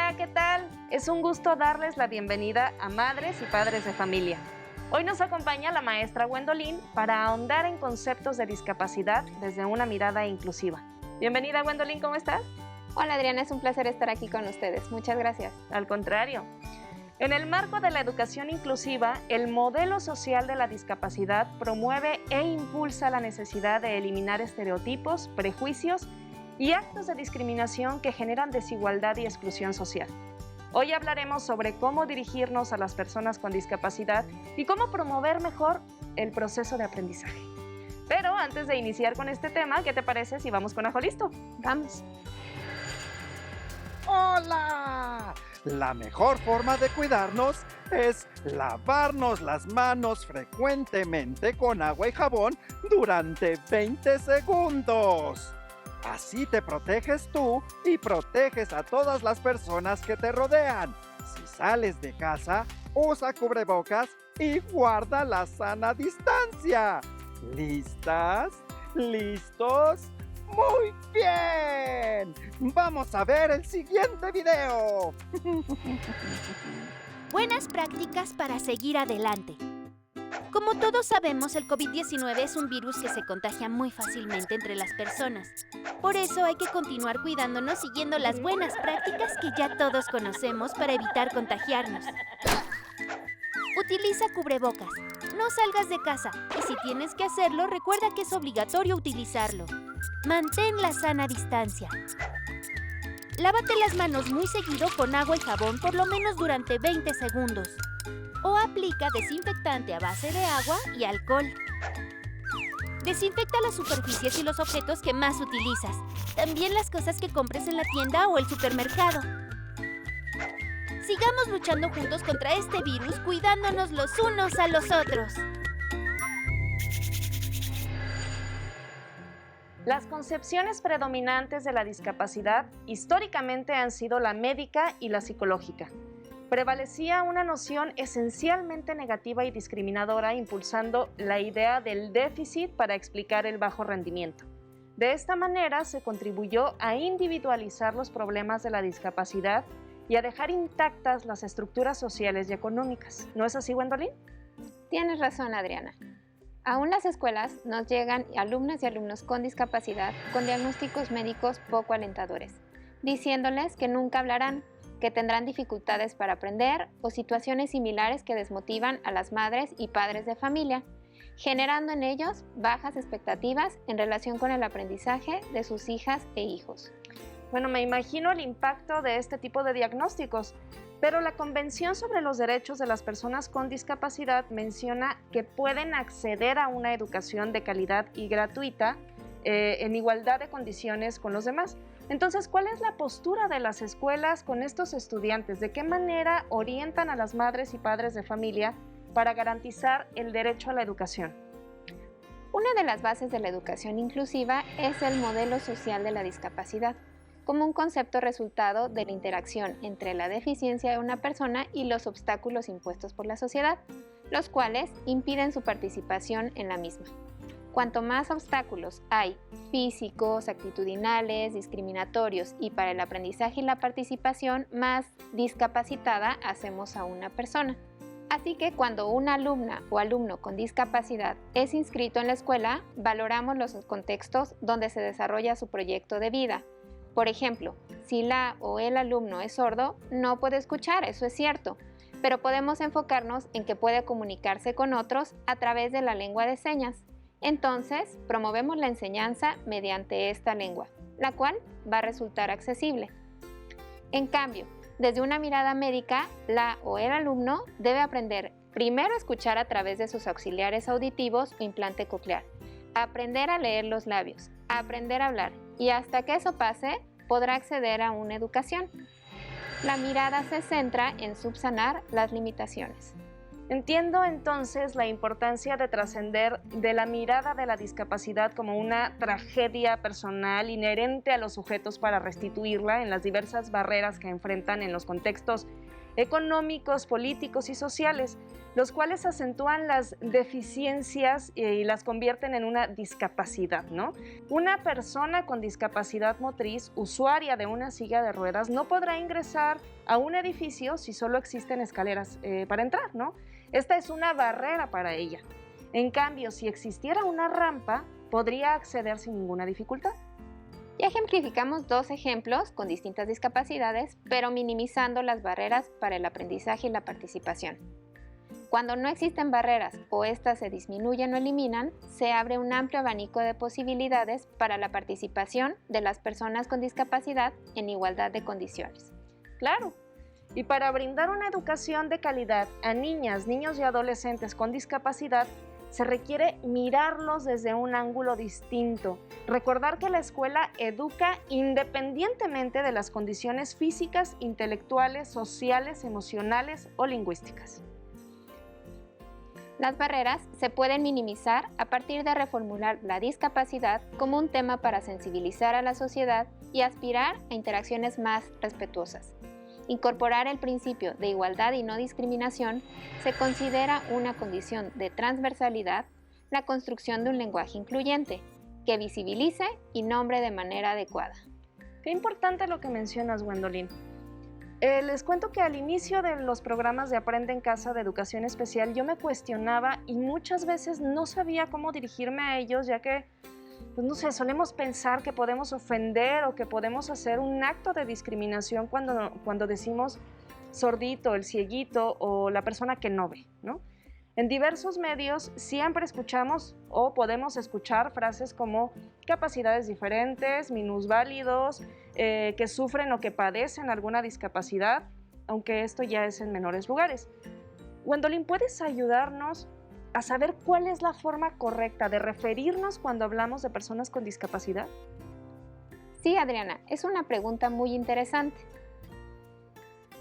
Hola, ¿qué tal? Es un gusto darles la bienvenida a Madres y Padres de Familia. Hoy nos acompaña la maestra Gwendolyn para ahondar en conceptos de discapacidad desde una mirada inclusiva. Bienvenida, Gwendolyn, ¿cómo estás? Hola Adriana, es un placer estar aquí con ustedes. Muchas gracias. Al contrario. En el marco de la educación inclusiva, el modelo social de la discapacidad promueve e impulsa la necesidad de eliminar estereotipos, prejuicios y actos de discriminación que generan desigualdad y exclusión social. Hoy hablaremos sobre cómo dirigirnos a las personas con discapacidad y cómo promover mejor el proceso de aprendizaje. Pero antes de iniciar con este tema, ¿qué te parece si vamos con Ajo Listo? Vamos. ¡Hola! La mejor forma de cuidarnos es lavarnos las manos frecuentemente con agua y jabón durante 20 segundos. Así te proteges tú y proteges a todas las personas que te rodean. Si sales de casa, usa cubrebocas y guarda la sana distancia. ¿Listas? ¿Listos? ¡Muy bien! ¡Vamos a ver el siguiente video! Buenas prácticas para seguir adelante. Como todos sabemos, el COVID-19 es un virus que se contagia muy fácilmente entre las personas. Por eso hay que continuar cuidándonos siguiendo las buenas prácticas que ya todos conocemos para evitar contagiarnos. Utiliza cubrebocas. No salgas de casa y si tienes que hacerlo, recuerda que es obligatorio utilizarlo. Mantén la sana distancia. Lávate las manos muy seguido con agua y jabón por lo menos durante 20 segundos. O aplica desinfectante a base de agua y alcohol. Desinfecta las superficies y los objetos que más utilizas. También las cosas que compres en la tienda o el supermercado. Sigamos luchando juntos contra este virus, cuidándonos los unos a los otros. Las concepciones predominantes de la discapacidad históricamente han sido la médica y la psicológica. Prevalecía una noción esencialmente negativa y discriminadora, impulsando la idea del déficit para explicar el bajo rendimiento. De esta manera se contribuyó a individualizar los problemas de la discapacidad y a dejar intactas las estructuras sociales y económicas. ¿No es así, Gwendolyn? Tienes razón, Adriana. Aún las escuelas nos llegan alumnas y alumnos con discapacidad con diagnósticos médicos poco alentadores, diciéndoles que nunca hablarán, que tendrán dificultades para aprender o situaciones similares que desmotivan a las madres y padres de familia, generando en ellos bajas expectativas en relación con el aprendizaje de sus hijas e hijos. Bueno, me imagino el impacto de este tipo de diagnósticos, pero la Convención sobre los Derechos de las Personas con Discapacidad menciona que pueden acceder a una educación de calidad y gratuita en igualdad de condiciones con los demás. Entonces, ¿cuál es la postura de las escuelas con estos estudiantes? ¿De qué manera orientan a las madres y padres de familia para garantizar el derecho a la educación? Una de las bases de la educación inclusiva es el modelo social de la discapacidad, como un concepto resultado de la interacción entre la deficiencia de una persona y los obstáculos impuestos por la sociedad, los cuales impiden su participación en la misma. Cuanto más obstáculos hay, físicos, actitudinales, discriminatorios y para el aprendizaje y la participación, más discapacitada hacemos a una persona. Así que cuando una alumna o alumno con discapacidad es inscrito en la escuela, valoramos los contextos donde se desarrolla su proyecto de vida. Por ejemplo, si la o el alumno es sordo, no puede escuchar, eso es cierto, pero podemos enfocarnos en que puede comunicarse con otros a través de la lengua de señas. Entonces, promovemos la enseñanza mediante esta lengua, la cual va a resultar accesible. En cambio, desde una mirada médica, la o el alumno debe aprender primero a escuchar a través de sus auxiliares auditivos o implante coclear, aprender a leer los labios, aprender a hablar y hasta que eso pase, podrá acceder a una educación. La mirada se centra en subsanar las limitaciones. Entiendo entonces la importancia de trascender de la mirada de la discapacidad como una tragedia personal inherente a los sujetos para restituirla en las diversas barreras que enfrentan en los contextos económicos, políticos y sociales, los cuales acentúan las deficiencias y las convierten en una discapacidad, ¿no? Una persona con discapacidad motriz, usuaria de una silla de ruedas, no podrá ingresar a un edificio si solo existen escaleras para entrar, ¿no? Esta es una barrera para ella. En cambio, si existiera una rampa, podría acceder sin ninguna dificultad. Ya ejemplificamos 2 ejemplos con distintas discapacidades, pero minimizando las barreras para el aprendizaje y la participación. Cuando no existen barreras o éstas se disminuyen o eliminan, se abre un amplio abanico de posibilidades para la participación de las personas con discapacidad en igualdad de condiciones. Claro. Y para brindar una educación de calidad a niñas, niños y adolescentes con discapacidad, se requiere mirarlos desde un ángulo distinto. Recordar que la escuela educa independientemente de las condiciones físicas, intelectuales, sociales, emocionales o lingüísticas. Las barreras se pueden minimizar a partir de reformular la discapacidad como un tema para sensibilizar a la sociedad y aspirar a interacciones más respetuosas. Incorporar el principio de igualdad y no discriminación se considera una condición de transversalidad, la construcción de un lenguaje incluyente, que visibilice y nombre de manera adecuada. Qué importante lo que mencionas, Gwendolyn. Les cuento que al inicio de los programas de Aprende en Casa de Educación Especial yo me cuestionaba y muchas veces no sabía cómo dirigirme a ellos, ya que pues no sé, solemos pensar que podemos ofender o que podemos hacer un acto de discriminación cuando decimos sordito, el cieguito o la persona que no ve, ¿no? En diversos medios siempre escuchamos o podemos escuchar frases como capacidades diferentes, minusválidos, que sufren o que padecen alguna discapacidad, aunque esto ya es en menores lugares. Gwendolyn, ¿puedes ayudarnos a saber cuál es la forma correcta de referirnos cuando hablamos de personas con discapacidad? Sí, Adriana, es una pregunta muy interesante.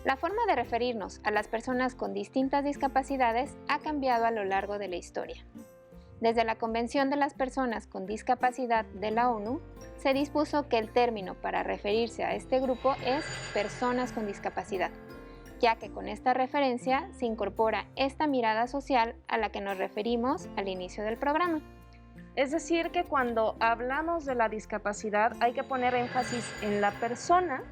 La forma de referirnos a las personas con distintas discapacidades ha cambiado a lo largo de la historia. Desde la Convención de las Personas con Discapacidad de la ONU, se dispuso que el término para referirse a este grupo es personas con discapacidad, ya que con esta referencia se incorpora esta mirada social a la que nos referimos al inicio del programa. Es decir, que cuando hablamos de la discapacidad hay que poner énfasis en la persona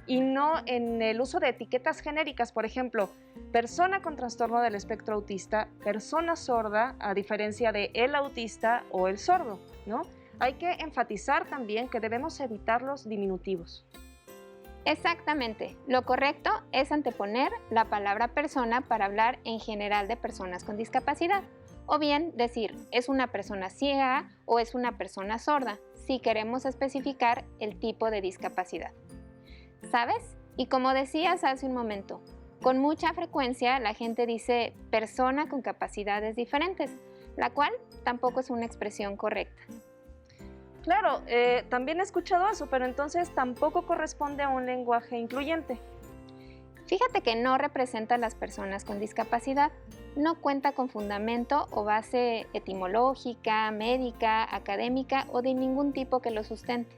y no en el uso de etiquetas genéricas, por ejemplo, persona con trastorno del espectro autista, persona sorda, a diferencia de el autista o el sordo, ¿no? Hay que enfatizar también que debemos evitar los diminutivos. Exactamente, lo correcto es anteponer la palabra persona para hablar en general de personas con discapacidad, o bien decir es una persona ciega o es una persona sorda, si queremos especificar el tipo de discapacidad. ¿Sabes? Y como decías hace un momento, con mucha frecuencia la gente dice persona con capacidades diferentes, la cual tampoco es una expresión correcta. Claro, también he escuchado eso, pero entonces tampoco corresponde a un lenguaje incluyente. Fíjate que no representa a las personas con discapacidad, no cuenta con fundamento o base etimológica, médica, académica o de ningún tipo que lo sustente.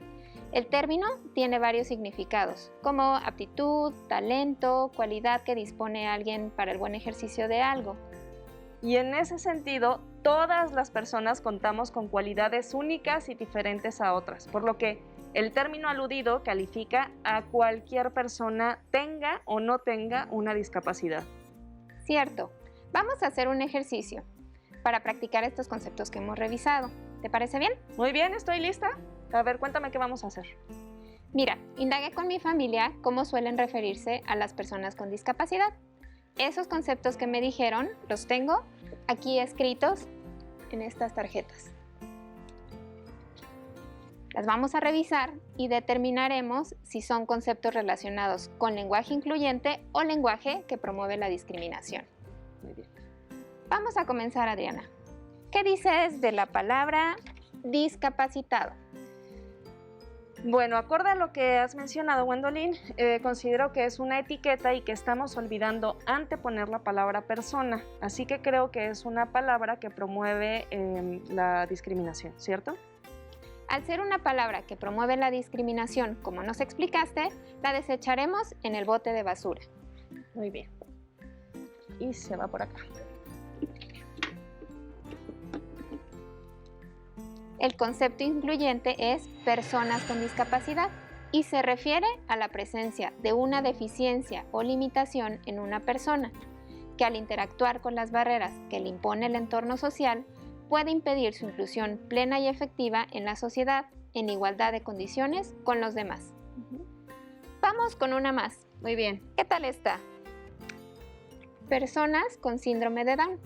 El término tiene varios significados, como aptitud, talento, cualidad que dispone alguien para el buen ejercicio de algo. Y en ese sentido, todas las personas contamos con cualidades únicas y diferentes a otras, por lo que el término aludido califica a cualquier persona tenga o no tenga una discapacidad. Cierto. Vamos a hacer un ejercicio para practicar estos conceptos que hemos revisado. ¿Te parece bien? Muy bien, estoy lista. A ver, cuéntame qué vamos a hacer. Mira, indagué con mi familia cómo suelen referirse a las personas con discapacidad. Esos conceptos que me dijeron los tengo aquí escritos en estas tarjetas. Las vamos a revisar y determinaremos si son conceptos relacionados con lenguaje incluyente o lenguaje que promueve la discriminación. Muy bien. Vamos a comenzar, Adriana. ¿Qué dices de la palabra discapacitado? Bueno, acorde a lo que has mencionado, Gwendolyn, considero que es una etiqueta y que estamos olvidando anteponer la palabra persona. Así que creo que es una palabra que promueve la discriminación, ¿cierto? Al ser una palabra que promueve la discriminación, como nos explicaste, la desecharemos en el bote de basura. Muy bien. Y se va por acá. El concepto incluyente es personas con discapacidad y se refiere a la presencia de una deficiencia o limitación en una persona, que al interactuar con las barreras que le impone el entorno social, puede impedir su inclusión plena y efectiva en la sociedad, en igualdad de condiciones con los demás. Vamos con una más. Muy bien. ¿Qué tal está? Personas con síndrome de Down.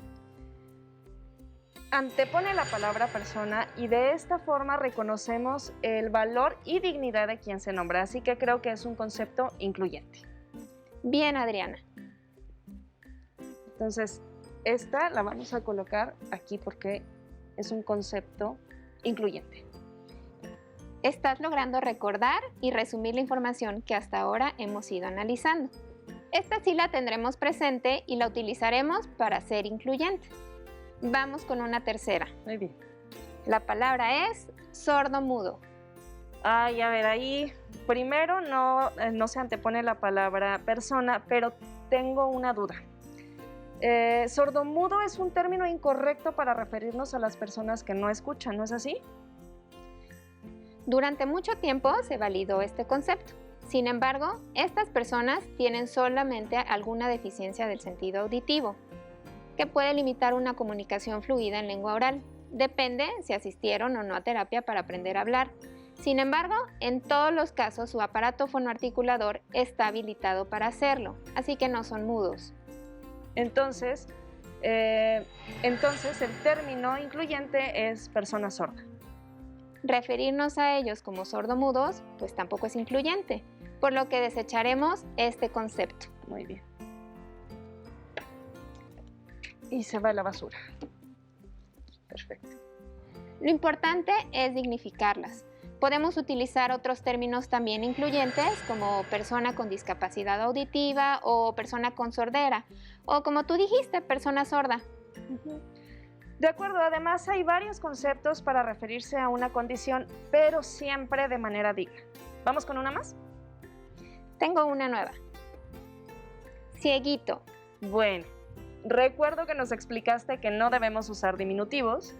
Antepone la palabra persona y de esta forma reconocemos el valor y dignidad de quien se nombra, así que creo que es un concepto incluyente. Bien, Adriana. Entonces, esta la vamos a colocar aquí porque es un concepto incluyente. Estás logrando recordar y resumir la información que hasta ahora hemos ido analizando. Esta sí la tendremos presente y la utilizaremos para ser incluyente. Vamos con una tercera. Muy bien. La palabra es sordo-mudo. Ay, a ver, ahí primero no se antepone la palabra persona, pero tengo una duda. Sordomudo es un término incorrecto para referirnos a las personas que no escuchan, ¿no es así? Durante mucho tiempo se validó este concepto. Sin embargo, estas personas tienen solamente alguna deficiencia del sentido auditivo, que puede limitar una comunicación fluida en lengua oral. Depende si asistieron o no a terapia para aprender a hablar. Sin embargo, en todos los casos su aparato fonoarticulador está habilitado para hacerlo, así que no son mudos. Entonces el término incluyente es persona sorda. Referirnos a ellos como sordomudos, pues tampoco es incluyente, por lo que desecharemos este concepto. Muy bien. Y se va a la basura. Perfecto. Lo importante es dignificarlas. Podemos utilizar otros términos también incluyentes como persona con discapacidad auditiva o persona con sordera o como tú dijiste, persona sorda. De acuerdo, además hay varios conceptos para referirse a una condición, pero siempre de manera digna. ¿Vamos con una más? Tengo una nueva. Cieguito. Bueno, recuerdo que nos explicaste que no debemos usar diminutivos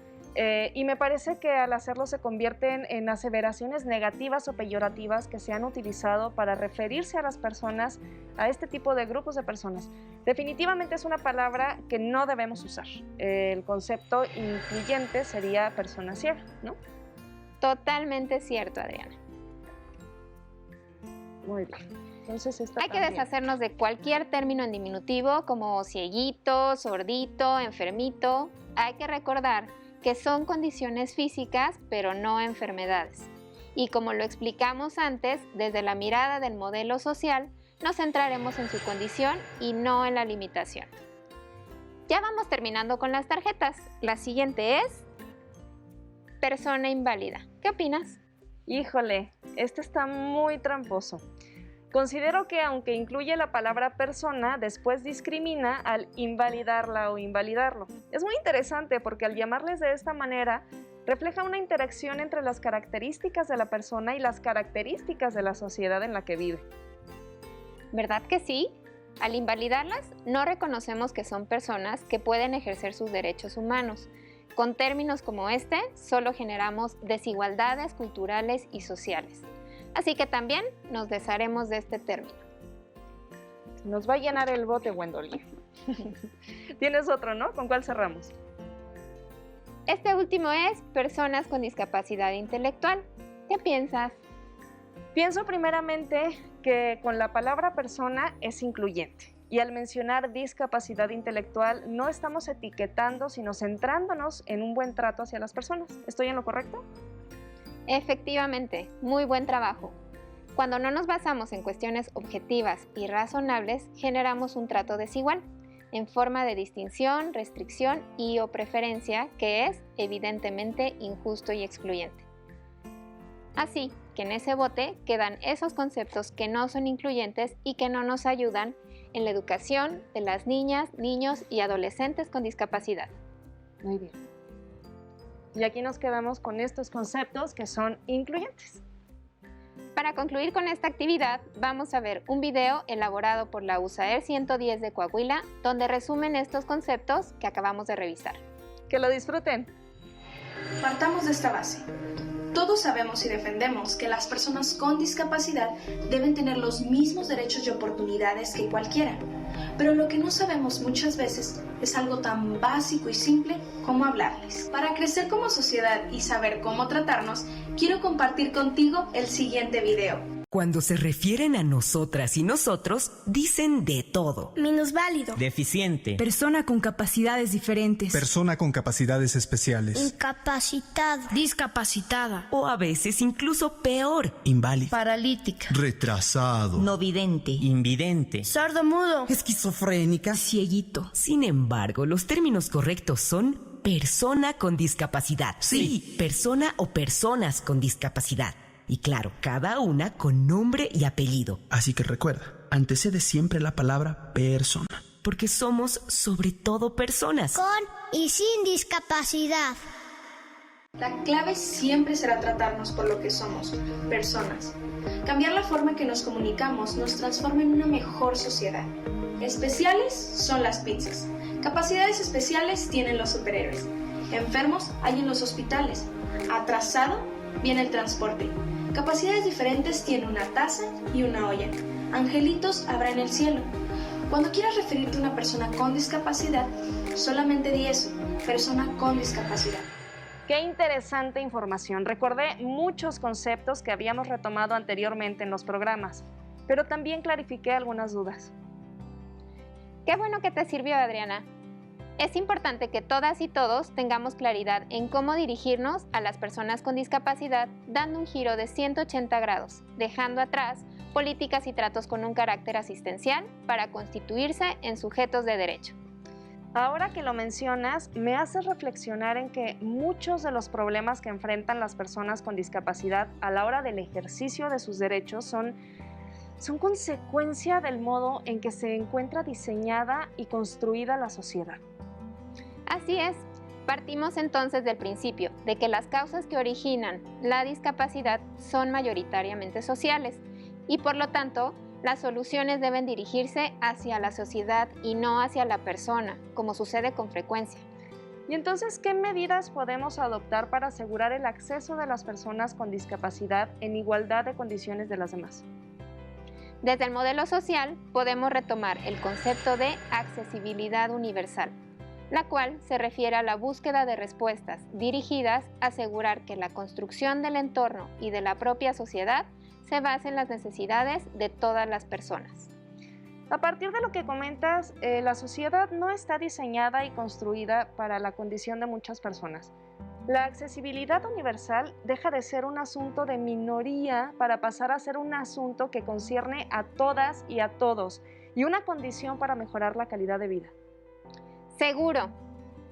y me parece que al hacerlo se convierten en aseveraciones negativas o peyorativas que se han utilizado para referirse a las personas, a este tipo de grupos de personas. Definitivamente es una palabra que no debemos usar. El concepto incluyente sería persona ciega, ¿no? Totalmente cierto, Adriana. Muy bien. Entonces Hay que deshacernos de cualquier término en diminutivo como cieguito, sordito, enfermito. Hay que recordar que son condiciones físicas, pero no enfermedades. Y como lo explicamos antes, desde la mirada del modelo social, nos centraremos en su condición y no en la limitación. Ya vamos terminando con las tarjetas. La siguiente es persona inválida. ¿Qué opinas? Híjole, este está muy tramposo. Considero que aunque incluye la palabra persona, después discrimina al invalidarla o invalidarlo. Es muy interesante porque al llamarles de esta manera, refleja una interacción entre las características de la persona y las características de la sociedad en la que vive. ¿Verdad que sí? Al invalidarlas, no reconocemos que son personas que pueden ejercer sus derechos humanos. Con términos como este, solo generamos desigualdades culturales y sociales. Así que también nos desharemos de este término. Nos va a llenar el bote, Wendolyn. Tienes otro, ¿no? ¿Con cuál cerramos? Este último es personas con discapacidad intelectual. ¿Qué piensas? Pienso primeramente que con la palabra persona es incluyente. Y al mencionar discapacidad intelectual no estamos etiquetando, sino centrándonos en un buen trato hacia las personas. ¿Estoy en lo correcto? Efectivamente, muy buen trabajo. Cuando no nos basamos en cuestiones objetivas y razonables, generamos un trato desigual, en forma de distinción, restricción y o preferencia, que es evidentemente injusto y excluyente. Así que en ese bote quedan esos conceptos que no son incluyentes y que no nos ayudan en la educación de las niñas, niños y adolescentes con discapacidad. Muy bien. Y aquí nos quedamos con estos conceptos que son incluyentes. Para concluir con esta actividad, vamos a ver un video elaborado por la USAER 110 de Coahuila, donde resumen estos conceptos que acabamos de revisar. ¡Que lo disfruten! Partamos de esta base. Todos sabemos y defendemos que las personas con discapacidad deben tener los mismos derechos y oportunidades que cualquiera, pero lo que no sabemos muchas veces es algo tan básico y simple como hablarles. Para crecer como sociedad y saber cómo tratarnos, quiero compartir contigo el siguiente video. Cuando se refieren a nosotras y nosotros, dicen de todo. Minusválido. Deficiente. Persona con capacidades diferentes. Persona con capacidades especiales. Incapacitado. Discapacitada. O a veces incluso peor. Inválido. Paralítica. Retrasado. No vidente. Invidente. Sordomudo. Esquizofrénica. Cieguito. Sin embargo, los términos correctos son persona con discapacidad. Sí, persona o personas con discapacidad. Y claro, cada una con nombre y apellido. Así que recuerda, antecede siempre la palabra persona. Porque somos sobre todo personas. Con y sin discapacidad. La clave siempre será tratarnos por lo que somos, personas. Cambiar la forma en que nos comunicamos nos transforma en una mejor sociedad. Especiales son las pizzas. Capacidades especiales tienen los superhéroes. Enfermos hay en los hospitales. Atrasado viene el transporte. Capacidades diferentes tiene una taza y una olla. Angelitos habrá en el cielo. Cuando quieras referirte a una persona con discapacidad, solamente di eso, persona con discapacidad. ¡Qué interesante información! Recordé muchos conceptos que habíamos retomado anteriormente en los programas, pero también clarifiqué algunas dudas. Qué bueno que te sirvió, Adriana. Es importante que todas y todos tengamos claridad en cómo dirigirnos a las personas con discapacidad, dando un giro de 180 grados, dejando atrás políticas y tratos con un carácter asistencial para constituirse en sujetos de derecho. Ahora que lo mencionas, me hace reflexionar en que muchos de los problemas que enfrentan las personas con discapacidad a la hora del ejercicio de sus derechos son consecuencia del modo en que se encuentra diseñada y construida la sociedad. Así es, partimos entonces del principio de que las causas que originan la discapacidad son mayoritariamente sociales y por lo tanto las soluciones deben dirigirse hacia la sociedad y no hacia la persona, como sucede con frecuencia. Y entonces, ¿qué medidas podemos adoptar para asegurar el acceso de las personas con discapacidad en igualdad de condiciones de las demás? Desde el modelo social podemos retomar el concepto de accesibilidad universal, la cual se refiere a la búsqueda de respuestas dirigidas a asegurar que la construcción del entorno y de la propia sociedad se base en las necesidades de todas las personas. A partir de lo que comentas, la sociedad no está diseñada y construida para la condición de muchas personas. La accesibilidad universal deja de ser un asunto de minoría para pasar a ser un asunto que concierne a todas y a todos y una condición para mejorar la calidad de vida. Seguro.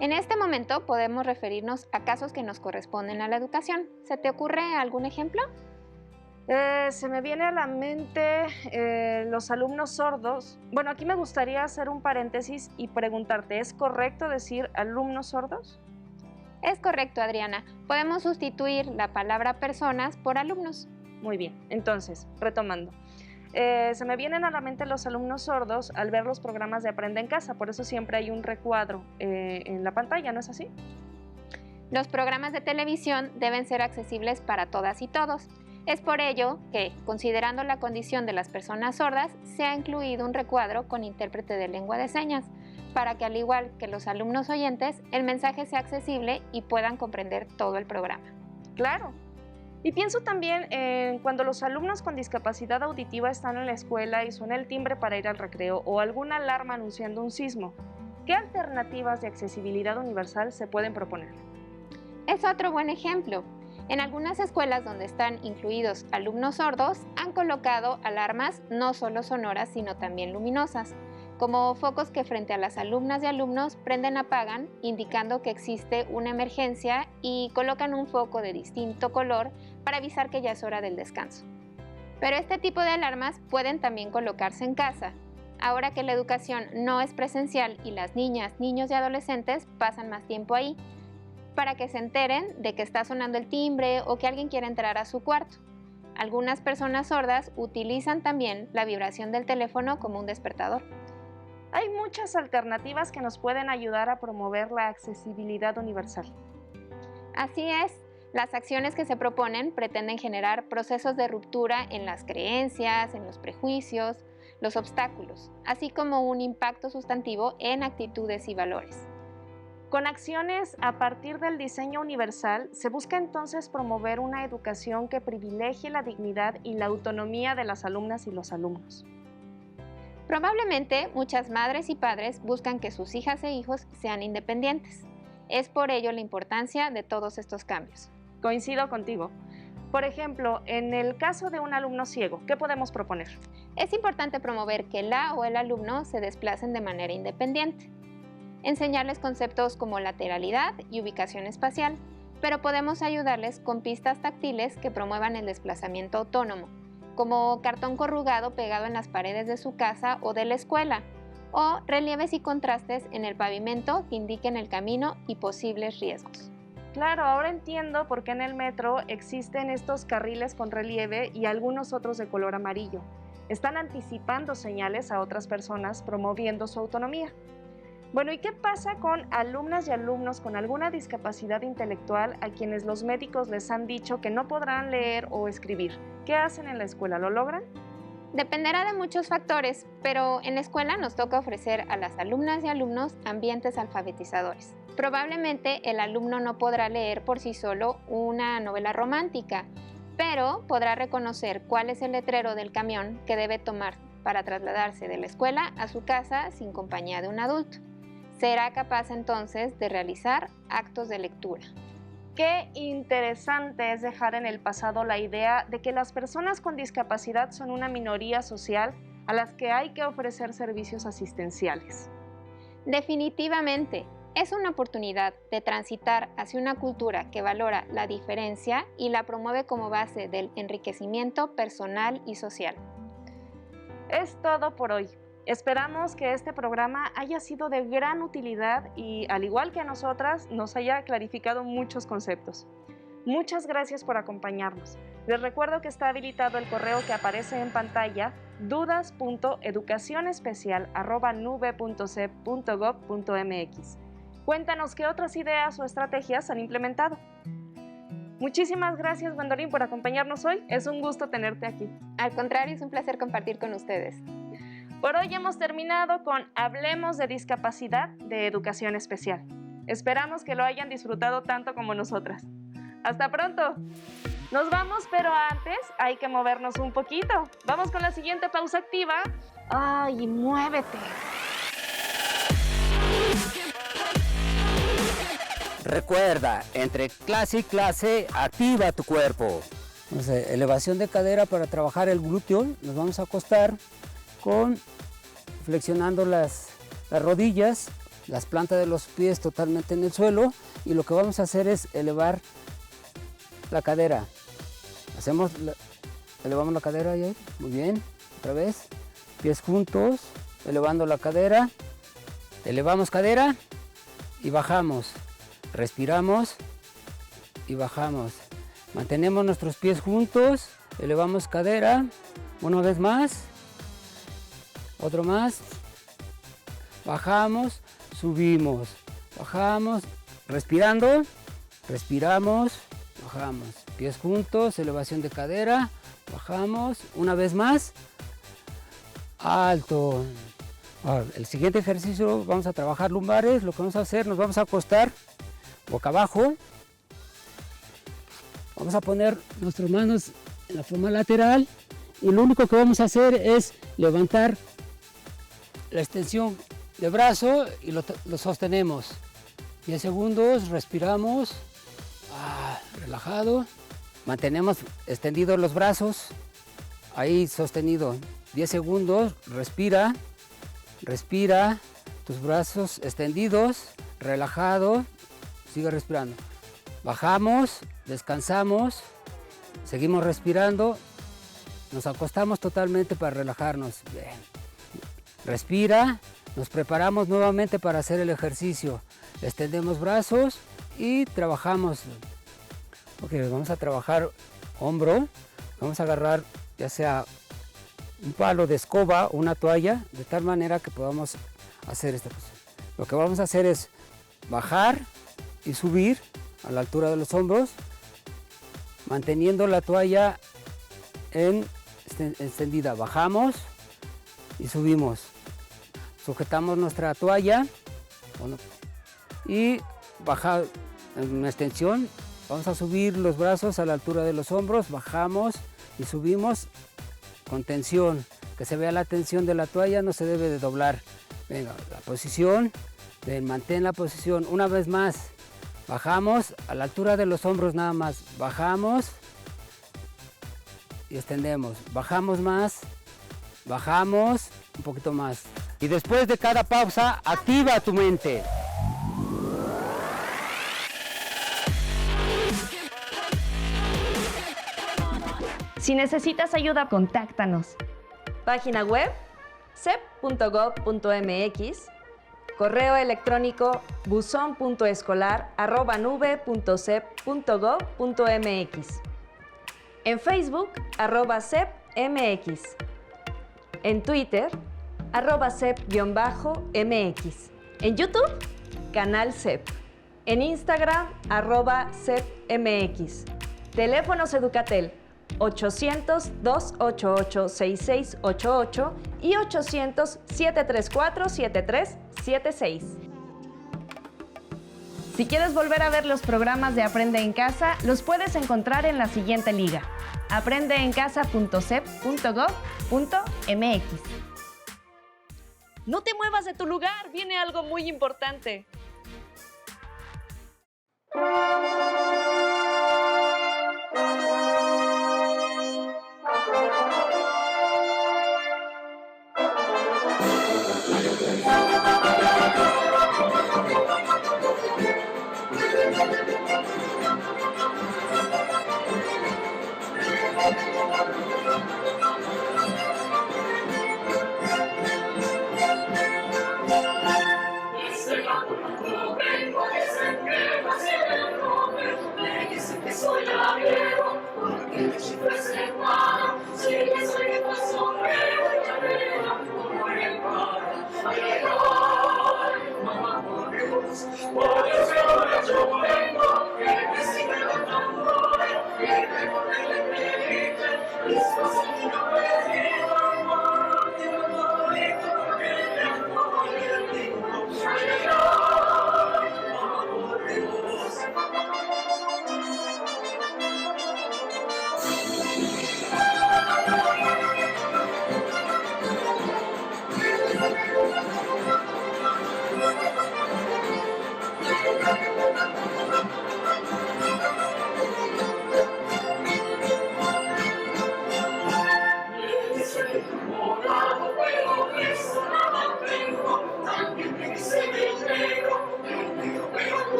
En este momento podemos referirnos a casos que nos corresponden a la educación. ¿Se te ocurre algún ejemplo? Se me viene a la mente los alumnos sordos. Bueno, aquí me gustaría hacer un paréntesis y preguntarte, ¿es correcto decir alumnos sordos? Es correcto, Adriana. Podemos sustituir la palabra personas por alumnos. Muy bien, entonces, retomando. Se me vienen a la mente los alumnos sordos al ver los programas de Aprende en Casa, por eso siempre hay un recuadro en la pantalla, ¿no es así? Los programas de televisión deben ser accesibles para todas y todos. Es por ello que, considerando la condición de las personas sordas, se ha incluido un recuadro con intérprete de lengua de señas, para que al igual que los alumnos oyentes, el mensaje sea accesible y puedan comprender todo el programa. Claro. Y pienso también en cuando los alumnos con discapacidad auditiva están en la escuela y suena el timbre para ir al recreo o alguna alarma anunciando un sismo. ¿Qué alternativas de accesibilidad universal se pueden proponer? Es otro buen ejemplo. En algunas escuelas donde están incluidos alumnos sordos, han colocado alarmas no solo sonoras, sino también luminosas, como focos que frente a las alumnas y alumnos prenden-apagan, indicando que existe una emergencia y colocan un foco de distinto color para avisar que ya es hora del descanso. Pero este tipo de alarmas pueden también colocarse en casa. Ahora que la educación no es presencial y las niñas, niños y adolescentes pasan más tiempo ahí, para que se enteren de que está sonando el timbre o que alguien quiere entrar a su cuarto. Algunas personas sordas utilizan también la vibración del teléfono como un despertador. Hay muchas alternativas que nos pueden ayudar a promover la accesibilidad universal. Así es, las acciones que se proponen pretenden generar procesos de ruptura en las creencias, en los prejuicios, los obstáculos, así como un impacto sustantivo en actitudes y valores. Con acciones a partir del diseño universal, se busca entonces promover una educación que privilegie la dignidad y la autonomía de las alumnas y los alumnos. Probablemente muchas madres y padres buscan que sus hijas e hijos sean independientes. Es por ello la importancia de todos estos cambios. Coincido contigo. Por ejemplo, en el caso de un alumno ciego, ¿qué podemos proponer? Es importante promover que la o el alumno se desplacen de manera independiente. Enseñarles conceptos como lateralidad y ubicación espacial, pero podemos ayudarles con pistas táctiles que promuevan el desplazamiento autónomo, como cartón corrugado pegado en las paredes de su casa o de la escuela, o relieves y contrastes en el pavimento que indiquen el camino y posibles riesgos. Claro, ahora entiendo por qué en el metro existen estos carriles con relieve y algunos otros de color amarillo. Están anticipando señales a otras personas, promoviendo su autonomía. Bueno, ¿y qué pasa con alumnas y alumnos con alguna discapacidad intelectual a quienes los médicos les han dicho que no podrán leer o escribir? ¿Qué hacen en la escuela? ¿Lo logran? Dependerá de muchos factores, pero en la escuela nos toca ofrecer a las alumnas y alumnos ambientes alfabetizadores. Probablemente el alumno no podrá leer por sí solo una novela romántica, pero podrá reconocer cuál es el letrero del camión que debe tomar para trasladarse de la escuela a su casa sin compañía de un adulto. Será capaz entonces de realizar actos de lectura. Qué interesante es dejar en el pasado la idea de que las personas con discapacidad son una minoría social a las que hay que ofrecer servicios asistenciales. Definitivamente, es una oportunidad de transitar hacia una cultura que valora la diferencia y la promueve como base del enriquecimiento personal y social. Es todo por hoy. Esperamos que este programa haya sido de gran utilidad y, al igual que a nosotras, nos haya clarificado muchos conceptos. Muchas gracias por acompañarnos. Les recuerdo que está habilitado el correo que aparece en pantalla, dudas.educacionespecial@nube.cep.gov.mx. Cuéntanos qué otras ideas o estrategias han implementado. Muchísimas gracias, Gwendolyn, por acompañarnos hoy. Es un gusto tenerte aquí. Al contrario, es un placer compartir con ustedes. Por hoy hemos terminado con Hablemos de Discapacidad de Educación Especial. Esperamos que lo hayan disfrutado tanto como nosotras. ¡Hasta pronto! Nos vamos, pero antes hay que movernos un poquito. Vamos con la siguiente pausa activa. ¡Ay, muévete! Recuerda, entre clase y clase, activa tu cuerpo. Elevación de cadera para trabajar el glúteo. Nos vamos a acostar flexionando las rodillas, las plantas de los pies totalmente en el suelo, y lo que vamos a hacer es elevar la cadera. Elevamos la cadera, ahí, muy bien, otra vez, pies juntos, elevando la cadera, elevamos cadera y bajamos, respiramos y bajamos, mantenemos nuestros pies juntos, elevamos cadera, una vez más, otro más, bajamos, subimos, bajamos, respirando, respiramos, bajamos, pies juntos, elevación de cadera, bajamos, una vez más, alto. Ahora, el siguiente ejercicio vamos a trabajar lumbares. Lo que vamos a hacer, nos vamos a acostar boca abajo, vamos a poner nuestras manos en la forma lateral y lo único que vamos a hacer es levantar la extensión de brazo y lo sostenemos. 10 segundos, respiramos, relajado, mantenemos extendidos los brazos, ahí sostenido. 10 segundos, respira, tus brazos extendidos, relajado, sigue respirando. Bajamos, descansamos, seguimos respirando, nos acostamos totalmente para relajarnos. Bien. Respira, nos preparamos nuevamente para hacer el ejercicio. Extendemos brazos y trabajamos. Ok, vamos a trabajar hombro. Vamos a agarrar ya sea un palo de escoba o una toalla, de tal manera que podamos hacer esta posición. Lo que vamos a hacer es bajar y subir a la altura de los hombros, manteniendo la toalla extendida. Bajamos y subimos. Sujetamos nuestra toalla y bajar en una extensión. Vamos a subir los brazos a la altura de los hombros, bajamos y subimos con tensión. Que se vea la tensión de la toalla, no se debe de doblar. Venga, la posición, mantén la posición. Una vez más, bajamos a la altura de los hombros nada más. Bajamos y extendemos. Bajamos más, bajamos un poquito más. Y después de cada pausa, activa tu mente. Si necesitas ayuda, contáctanos. Página web cep.gov.mx, correo electrónico buzon.escolar@nube.cep.gov.mx, en Facebook @cepmx, en Twitter @cep_mx, en YouTube canal CEP, en Instagram @cepmx. Teléfonos Educatel 800-288-6688 y 800-734-7376. Si quieres volver a ver los programas de Aprende en Casa, los puedes encontrar en la siguiente liga: aprendeencasa.cep.gov.mx. No te muevas de tu lugar, viene algo muy importante. Soy la porque